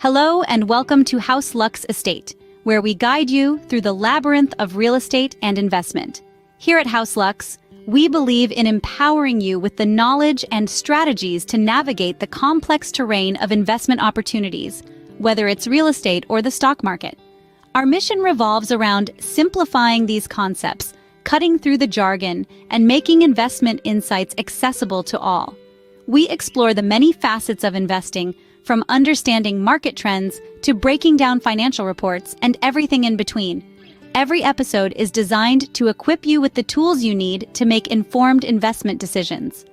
Hello and welcome to HouseLux Estate, where we guide you through the labyrinth of real estate and investment. Here at HouseLux, we believe in empowering you with the knowledge and strategies to navigate the complex terrain of investment opportunities, whether it's real estate or the stock market. Our mission revolves around simplifying these concepts, cutting through the jargon, and making investment insights accessible to all. We explore the many facets of investing, from understanding market trends to breaking down financial reports and everything in between. Every episode is designed to equip you with the tools you need to make informed investment decisions.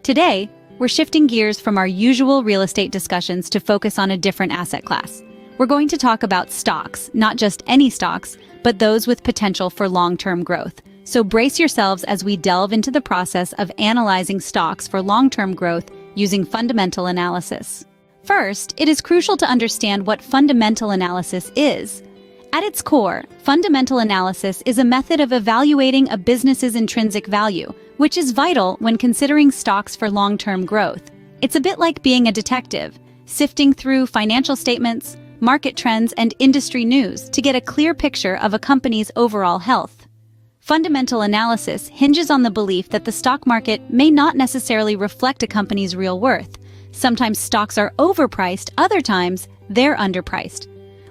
Today, we're shifting gears from our usual real estate discussions to focus on a different asset class. We're going to talk about stocks, not just any stocks, but those with potential for long-term growth. So brace yourselves as we delve into the process of analyzing stocks for long-term growth using fundamental analysis. First, it is crucial to understand what fundamental analysis is. At its core, fundamental analysis is a method of evaluating a business's intrinsic value, which is vital when considering stocks for long-term growth. It's a bit like being a detective, sifting through financial statements, market trends, and industry news to get a clear picture of a company's overall health. Fundamental analysis hinges on the belief that the stock market may not necessarily reflect a company's real worth. Sometimes stocks are overpriced, other times they're underpriced.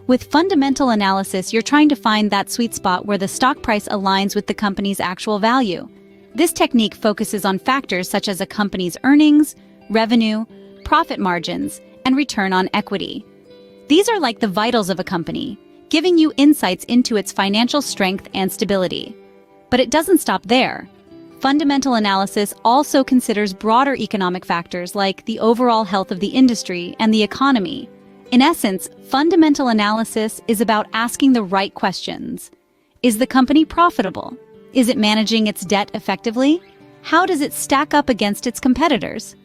With fundamental analysis, you're trying to find that sweet spot where the stock price aligns with the company's actual value. This technique focuses on factors such as a company's earnings, revenue, profit margins, and return on equity. These are like the vitals of a company, giving you insights into its financial strength and stability. But it doesn't stop there. Fundamental analysis also considers broader economic factors like the overall health of the industry and the economy. In essence, fundamental analysis is about asking the right questions. Is the company profitable? Is it managing its debt effectively? How does it stack up against its competitors?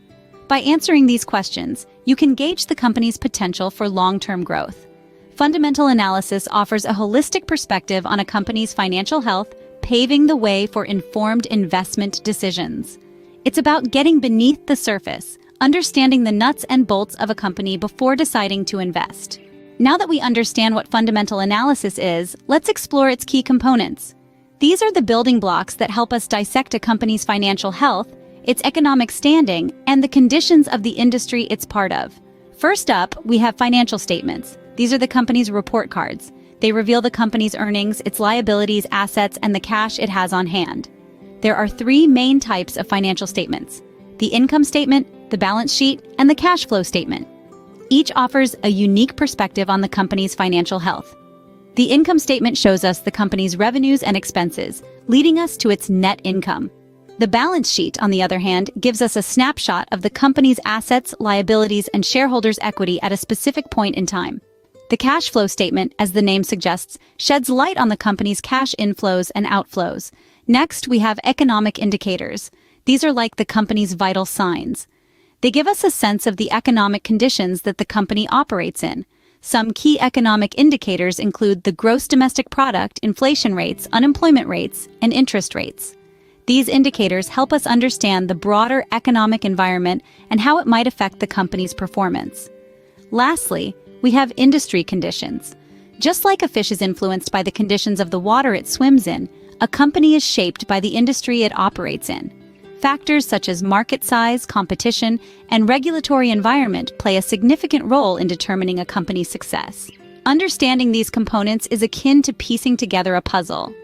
By answering these questions, you can gauge the company's potential for long-term growth. Fundamental analysis offers a holistic perspective on a company's financial health, paving the way for informed investment decisions. It's about getting beneath the surface, understanding the nuts and bolts of a company before deciding to invest. Now that we understand what fundamental analysis is, let's explore its key components. These are the building blocks that help us dissect a company's financial health, its economic standing, and the conditions of the industry it's part of. First up, we have financial statements. These are the company's report cards. They reveal the company's earnings, its liabilities, assets, and the cash it has on hand. There are three main types of financial statements: the income statement, the balance sheet, and the cash flow statement. Each offers a unique perspective on the company's financial health. The income statement shows us the company's revenues and expenses, leading us to its net income. The balance sheet, on the other hand, gives us a snapshot of the company's assets, liabilities, and shareholders' equity at a specific point in time. The cash flow statement, as the name suggests, sheds light on the company's cash inflows and outflows. Next, we have economic indicators. These are like the company's vital signs. They give us a sense of the economic conditions that the company operates in. Some key economic indicators include the gross domestic product, inflation rates, unemployment rates, and interest rates. These indicators help us understand the broader economic environment and how it might affect the company's performance. Lastly, we have industry conditions. Just like a fish is influenced by the conditions of the water it swims in, a company is shaped by the industry it operates in. Factors such as market size, competition, and regulatory environment play a significant role in determining a company's success. Understanding these components is akin to piecing together a puzzle.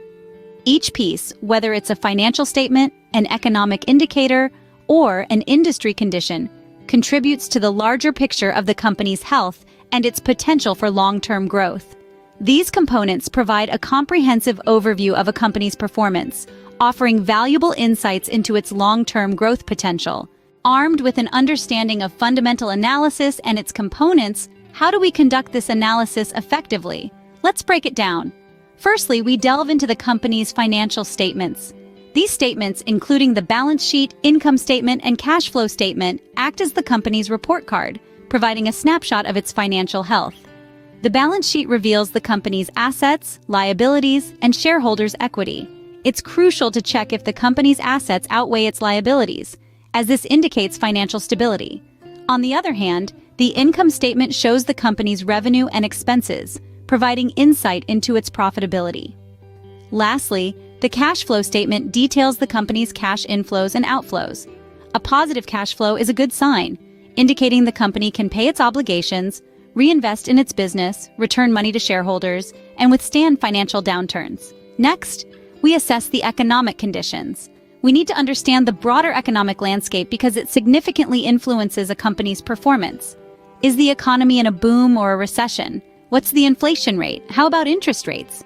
Each piece, whether it's a financial statement, an economic indicator, or an industry condition, contributes to the larger picture of the company's health and its potential for long-term growth. These components provide a comprehensive overview of a company's performance, offering valuable insights into its long-term growth potential. Armed with an understanding of fundamental analysis and its components, how do we conduct this analysis effectively? Let's break it down. Firstly, we delve into the company's financial statements. These statements, including the balance sheet, income statement, and cash flow statement, act as the company's report card, providing a snapshot of its financial health. The balance sheet reveals the company's assets, liabilities, and shareholders' equity. It's crucial to check if the company's assets outweigh its liabilities, as this indicates financial stability. On the other hand, The income statement shows the company's revenue and expenses, providing insight into its profitability. Lastly, the cash flow statement details the company's cash inflows and outflows. A positive cash flow is a good sign, indicating the company can pay its obligations, reinvest in its business, return money to shareholders, and withstand financial downturns. Next, we assess the economic conditions. We need to understand the broader economic landscape because it significantly influences a company's performance. Is the economy in a boom or a recession? What's the inflation rate? How about interest rates?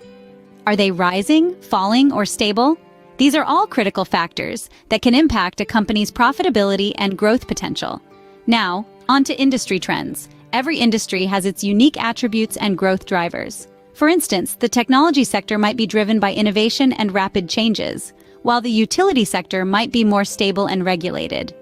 Are they rising, falling, or stable? These are all critical factors that can impact a company's profitability and growth potential. Now, on to industry trends. Every industry has its unique attributes and growth drivers. For instance, the technology sector might be driven by innovation and rapid changes, while the utility sector might be more stable and regulated.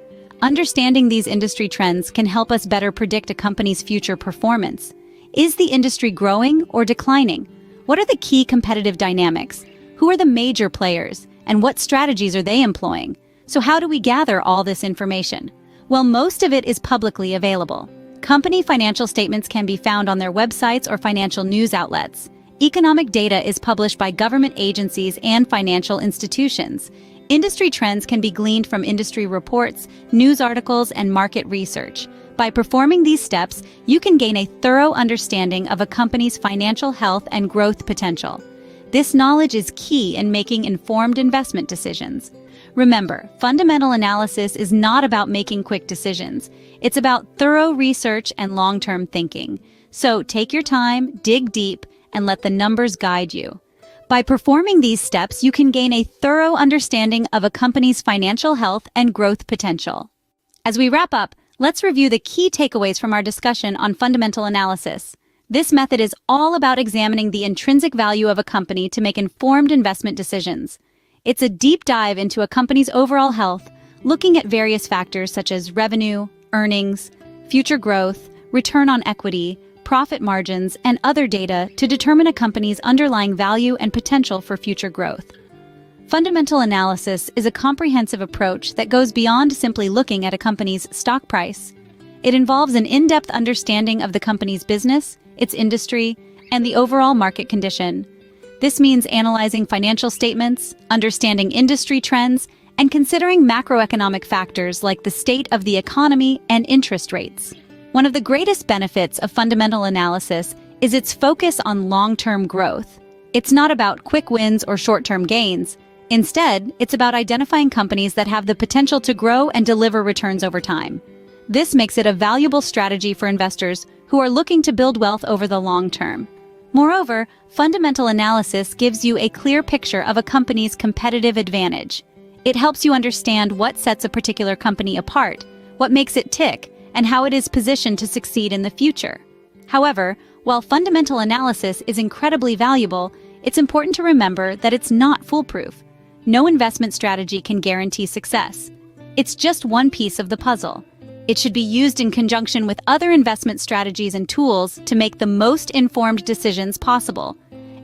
Understanding these industry trends can help us better predict a company's future performance. Is the industry growing or declining? What are the key competitive dynamics? Who are the major players? And what strategies are they employing? So how do we gather all this information? Well, most of it is publicly available. Company financial statements can be found on their websites or financial news outlets. Economic data is published by government agencies and financial institutions. Industry trends can be gleaned from industry reports, news articles, and market research. By performing these steps, you can gain a thorough understanding of a company's financial health and growth potential. This knowledge is key in making informed investment decisions. Remember, fundamental analysis is not about making quick decisions. It's about thorough research and long-term thinking. So take your time, dig deep, and let the numbers guide you. By performing these steps, you can gain a thorough understanding of a company's financial health and growth potential. As we wrap up, let's review the key takeaways from our discussion on fundamental analysis. This method is all about examining the intrinsic value of a company to make informed investment decisions. It's a deep dive into a company's overall health, looking at various factors such as revenue, earnings, future growth, return on equity, profit margins, and other data to determine a company's underlying value and potential for future growth. Fundamental analysis is a comprehensive approach that goes beyond simply looking at a company's stock price. It involves an in-depth understanding of the company's business, its industry, and the overall market condition. This means analyzing financial statements, understanding industry trends, and considering macroeconomic factors like the state of the economy and interest rates. One of the greatest benefits of fundamental analysis is its focus on long-term growth. It's not about quick wins or short-term gains. Instead, it's about identifying companies that have the potential to grow and deliver returns over time. This makes it a valuable strategy for investors who are looking to build wealth over the long term. Moreover, fundamental analysis gives you a clear picture of a company's competitive advantage. It helps you understand what sets a particular company apart, what makes it tick, and how it is positioned to succeed in the future. However, while fundamental analysis is incredibly valuable, it's important to remember that it's not foolproof. No investment strategy can guarantee success. It's just one piece of the puzzle. It should be used in conjunction with other investment strategies and tools to make the most informed decisions possible.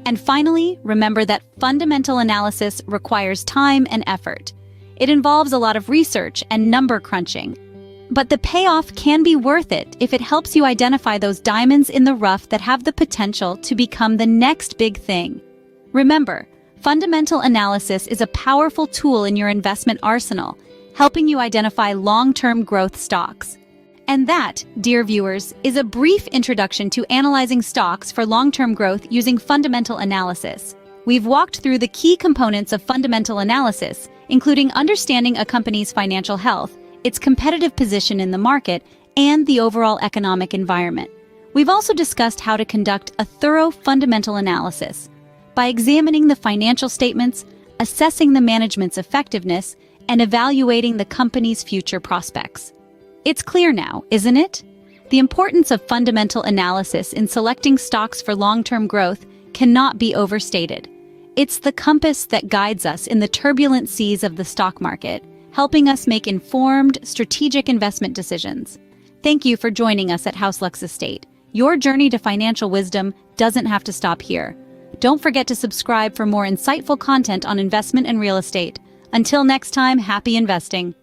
And finally, remember that fundamental analysis requires time and effort. It involves a lot of research and number crunching. But the payoff can be worth it if it helps you identify those diamonds in the rough that have the potential to become the next big thing. Remember, fundamental analysis is a powerful tool in your investment arsenal, helping you identify long-term growth stocks. And that, dear viewers, is a brief introduction to analyzing stocks for long-term growth using fundamental analysis. We've walked through the key components of fundamental analysis, including understanding a company's financial health, its competitive position in the market, and the overall economic environment. We've also discussed how to conduct a thorough fundamental analysis by examining the financial statements, assessing the management's effectiveness, and evaluating the company's future prospects. It's clear now, isn't it? The importance of fundamental analysis in selecting stocks for long-term growth cannot be overstated. It's the compass that guides us in the turbulent seas of the stock market, helping us make informed, strategic investment decisions. Thank you for joining us at HouseLux Estate. Your journey to financial wisdom doesn't have to stop here. Don't forget to subscribe for more insightful content on investment and real estate. Until next time, happy investing.